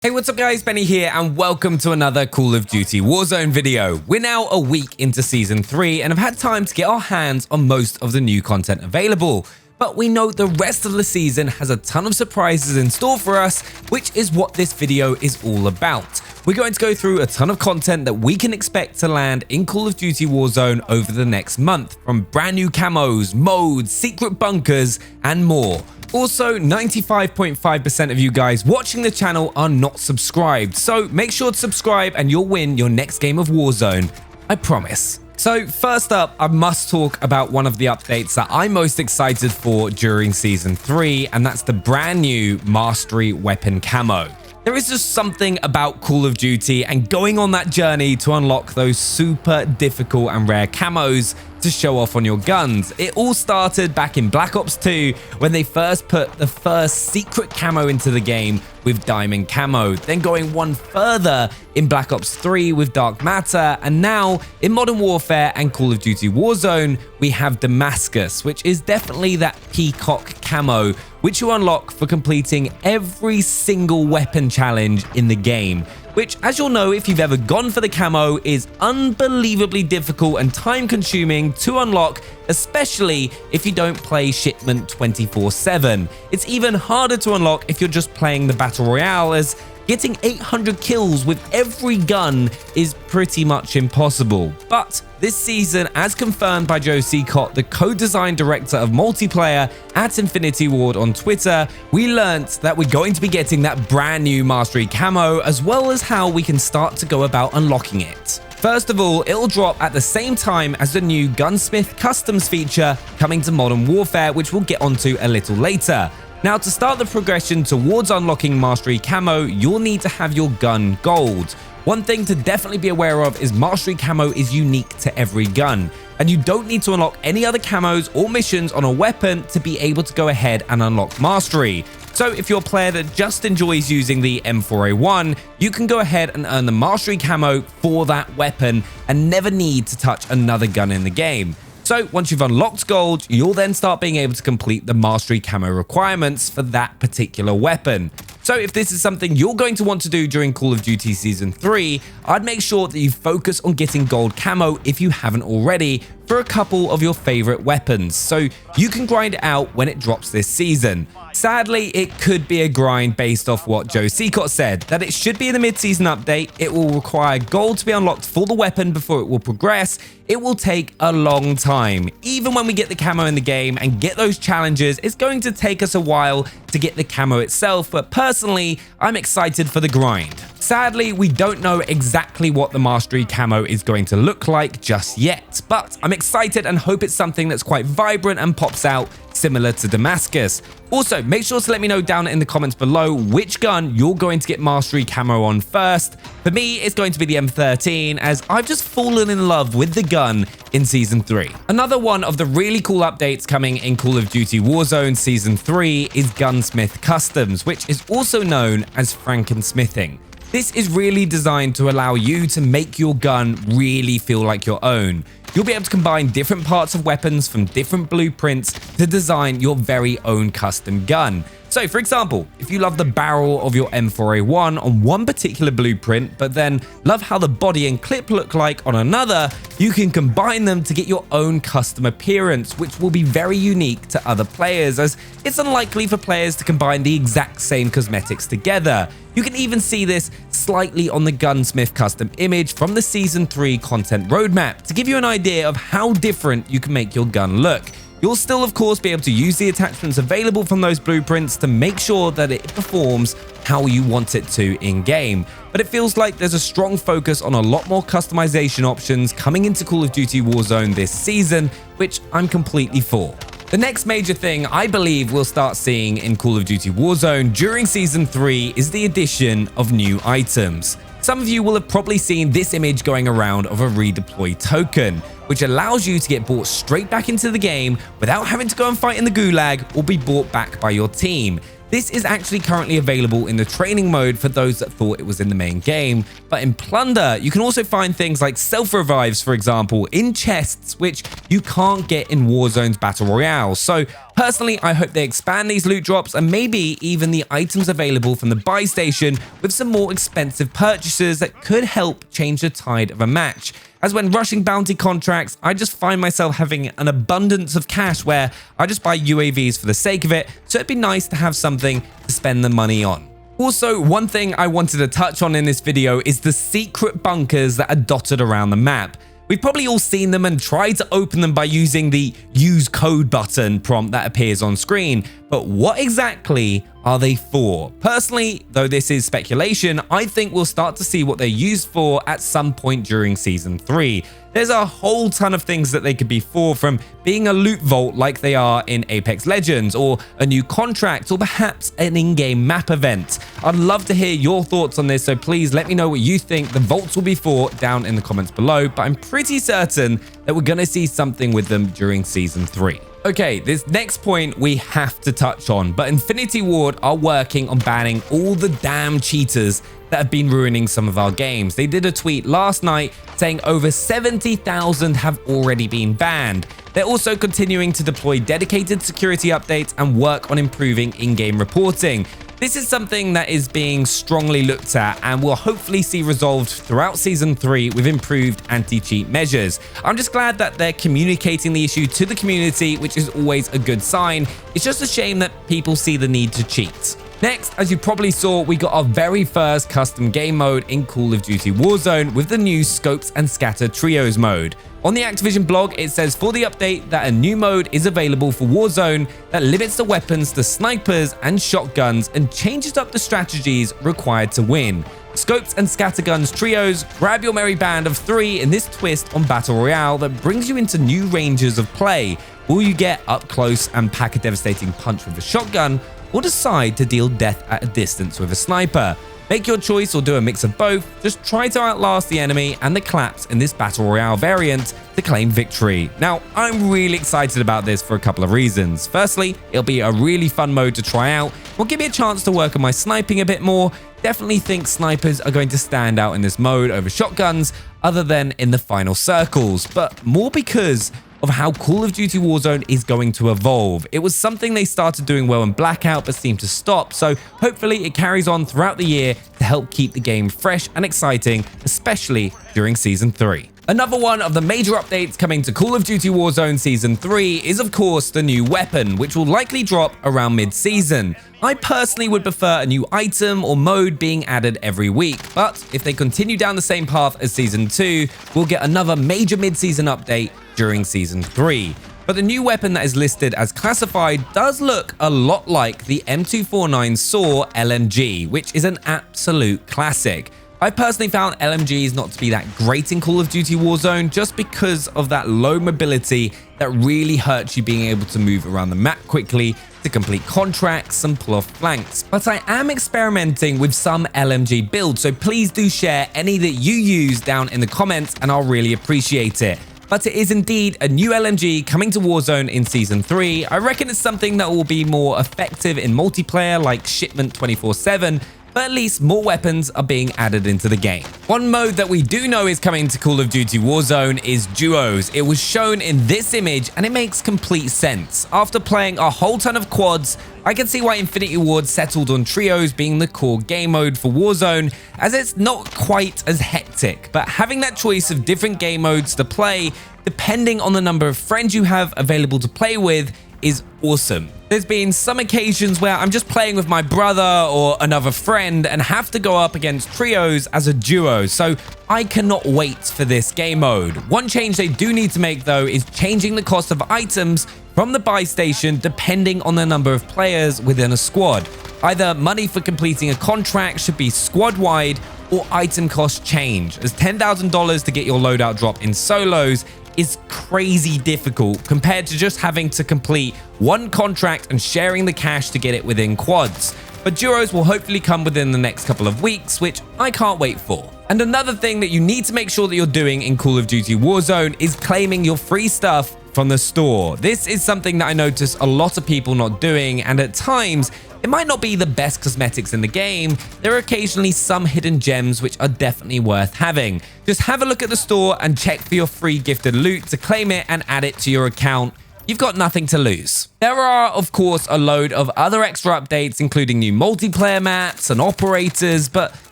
Hey, what's up guys, Benny here and welcome to another Call of Duty Warzone video. We're now a week into Season 3 and have had time to get our hands on most of the new content available. But we know the rest of the season has a ton of surprises in store for us, which is what this video is all about. We're going to go through a ton of content that we can expect to land in Call of Duty Warzone over the next month, from brand new camos, modes, secret bunkers, and more. Also, 95.5% of you guys watching the channel are not subscribed, so make sure to subscribe and you'll win your next game of Warzone, I promise. So first up, I must talk about one of the updates that I'm most excited for during Season 3, and that's the brand new Mastery Weapon Camo. There is just something about Call of Duty and going on that journey to unlock those super difficult and rare camos to show off on your guns. It all started back in Black Ops 2 when they first put the first secret camo into the game with Diamond Camo, then going one further in Black Ops 3 with Dark Matter, and now in Modern Warfare and Call of Duty Warzone we have Damascus, which is definitely that peacock camo which you unlock for completing every single weapon challenge in the game, which, as you'll know if you've ever gone for the camo, is unbelievably difficult and time-consuming to unlock, especially if you don't play Shipment 24/7. It's even harder to unlock if you're just playing the Battle Royale, as getting 800 kills with every gun is pretty much impossible. But this season, as confirmed by Joe Secott, the co-design director of multiplayer at Infinity Ward on Twitter, we learnt that we're going to be getting that brand new Mastery Camo, as well as how we can start to go about unlocking it. First of all, it'll drop at the same time as the new GUNSMITH Customs feature coming to Modern Warfare, which we'll get onto a little later. Now, to start the progression towards unlocking Mastery Camo, you'll need to have your gun gold. One thing to definitely be aware of is Mastery Camo is unique to every gun, and you don't need to unlock any other camos or missions on a weapon to be able to go ahead and unlock Mastery. So if you're a player that just enjoys using the M4A1, you can go ahead and earn the Mastery Camo for that weapon and never need to touch another gun in the game. So once you've unlocked gold, you'll then start being able to complete the Mastery Camo requirements for that particular weapon. So if this is something you're going to want to do during Call of Duty Season 3, I'd make sure that you focus on getting gold camo if you haven't already for a couple of your favorite weapons, so you can grind it out when it drops this season. Sadly, it could be a grind based off what Joe Secott said, that it should be in the mid-season update, it will require gold to be unlocked for the weapon before it will progress, it will take a long time. Even when we get the camo in the game and get those challenges, it's going to take us a while to get the camo itself, but personally, I'm excited for the grind. Sadly, we don't know exactly what the Mastery Camo is going to look like just yet, but I'm excited and hope it's something that's quite vibrant and pops out similar to Damascus. Also, make sure to let me know down in the comments below which gun you're going to get Mastery Camo on first. For me, it's going to be the M13, as I've just fallen in love with the gun in Season 3. Another one of the really cool updates coming in Call of Duty Warzone Season 3 is GUNSMITH Customs, which is also known as Frankensmithing. This is really designed to allow you to make your gun really feel like your own. You'll be able to combine different parts of weapons from different blueprints to design your very own custom gun. So for example, if you love the barrel of your M4A1 on one particular blueprint, but then love how the body and clip look like on another, you can combine them to get your own custom appearance, which will be very unique to other players, as it's unlikely for players to combine the exact same cosmetics together. You can even see this slightly on the GUNSMITH custom image from the Season 3 content roadmap to give you an idea of how different you can make your gun look. You'll still, of course, be able to use the attachments available from those blueprints to make sure that it performs how you want it to in-game. But it feels like there's a strong focus on a lot more customization options coming into Call of Duty Warzone this season, which I'm completely for. The next major thing I believe we'll start seeing in Call of Duty Warzone during Season 3 is the addition of new items. Some of you will have probably seen this image going around of a redeploy token, which allows you to get brought straight back into the game without having to go and fight in the gulag or be brought back by your team. This is actually currently available in the training mode for those that thought it was in the main game, but in Plunder, you can also find things like self-revives, for example, in chests, which you can't get in Warzone's Battle Royale. So personally, I hope they expand these loot drops and maybe even the items available from the buy station with some more expensive purchases that could help change the tide of a match. As when rushing bounty contracts, I just find myself having an abundance of cash where I just buy UAVs for the sake of it, so it'd be nice to have something to spend the money on. Also, one thing I wanted to touch on in this video is the secret bunkers that are dotted around the map. We've probably all seen them and tried to open them by using the use code button prompt that appears on screen, but what exactly are they for? Personally, though this is speculation, I think we'll start to see what they're used for at some point during Season 3. There's a whole ton of things that they could be for, from being a loot vault like they are in Apex Legends, or a new contract, or perhaps an in-game map event. I'd love to hear your thoughts on this, so please let me know what you think the vaults will be for down in the comments below, but I'm pretty certain that we're going to see something with them during Season 3. Okay, this next point we have to touch on, but Infinity Ward are working on banning all the damn cheaters that have been ruining some of our games. They did a tweet last night saying over 70,000 have already been banned. They're also continuing to deploy dedicated security updates and work on improving in-game reporting. This is something that is being strongly looked at and will hopefully see resolved throughout Season 3 with improved anti-cheat measures. I'm just glad that they're communicating the issue to the community, which is always a good sign. It's just a shame that people see the need to cheat. Next, as you probably saw, we got our very first custom game mode in Call of Duty Warzone with the new Scopes and Scatter Trios mode. On the Activision blog, it says for the update that a new mode is available for Warzone that limits the weapons to snipers and shotguns and changes up the strategies required to win. Scopes and Scatterguns Trios grab your merry band of 3 in this twist on Battle Royale that brings you into new ranges of play. Will you get up close and pack a devastating punch with a shotgun, or decide to deal death at a distance with a sniper? Make your choice or do a mix of both. Just try to outlast the enemy and the claps in this Battle Royale variant to claim victory. Now, I'm really excited about this for a couple of reasons. Firstly, it'll be a really fun mode to try out. Will give me a chance to work on my sniping a bit more. Definitely think snipers are going to stand out in this mode over shotguns, other than in the final circles, but more because of how Call of Duty Warzone is going to evolve. It was something they started doing well in Blackout but seemed to stop, so hopefully it carries on throughout the year to help keep the game fresh and exciting, especially during Season 3. Another one of the major updates coming to Call of Duty Warzone Season 3 is of course the new weapon, which will likely drop around mid-season. I personally would prefer a new item or mode being added every week, but if they continue down the same path as Season 2, we'll get another major mid-season update during Season 3. But the new weapon that is listed as classified does look a lot like the M249 SAW LMG, which is an absolute classic. I personally found LMGs not to be that great in Call of Duty Warzone just because of that low mobility that really hurts you being able to move around the map quickly, to complete contracts and pull off flanks. But I am experimenting with some LMG builds, so please do share any that you use down in the comments and I'll really appreciate it. But it is indeed a new LMG coming to Warzone in Season 3. I reckon it's something that will be more effective in multiplayer like Shipment 24/7, but at least more weapons are being added into the game. One mode that we do know is coming to Call of Duty Warzone is duos. It was shown in this image and it makes complete sense. After playing a whole ton of quads, I can see why Infinity Ward settled on trios being the core game mode for Warzone, as it's not quite as hectic, but having that choice of different game modes to play depending on the number of friends you have available to play with is awesome. There's been some occasions where I'm just playing with my brother or another friend and have to go up against trios as a duo, so I cannot wait for this game mode. One change they do need to make though is changing the cost of items from the buy station depending on the number of players within a squad. Either money for completing a contract should be squad-wide or item costs change, as $10,000 to get your loadout drop in solos is crazy difficult compared to just having to complete one contract and sharing the cash to get it within quads. But duos will hopefully come within the next couple of weeks, which I can't wait for. And another thing that you need to make sure that you're doing in Call of Duty Warzone is claiming your free stuff from the store. This is something that I notice a lot of people not doing, and at times it might not be the best cosmetics in the game. There are occasionally some hidden gems which are definitely worth having. Just have a look at the store and check for your free gifted loot to claim it and add it to your account. You've got nothing to lose. There are, of course, a load of other extra updates, including new multiplayer maps and operators, but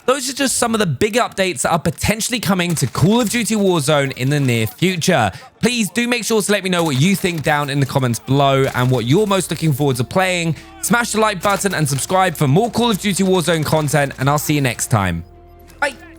those are just some of the big updates that are potentially coming to Call of Duty Warzone in the near future. Please do make sure to let me know what you think down in the comments below and what you're most looking forward to playing. Smash the like button and subscribe for more Call of Duty Warzone content, and I'll see you next time. Bye.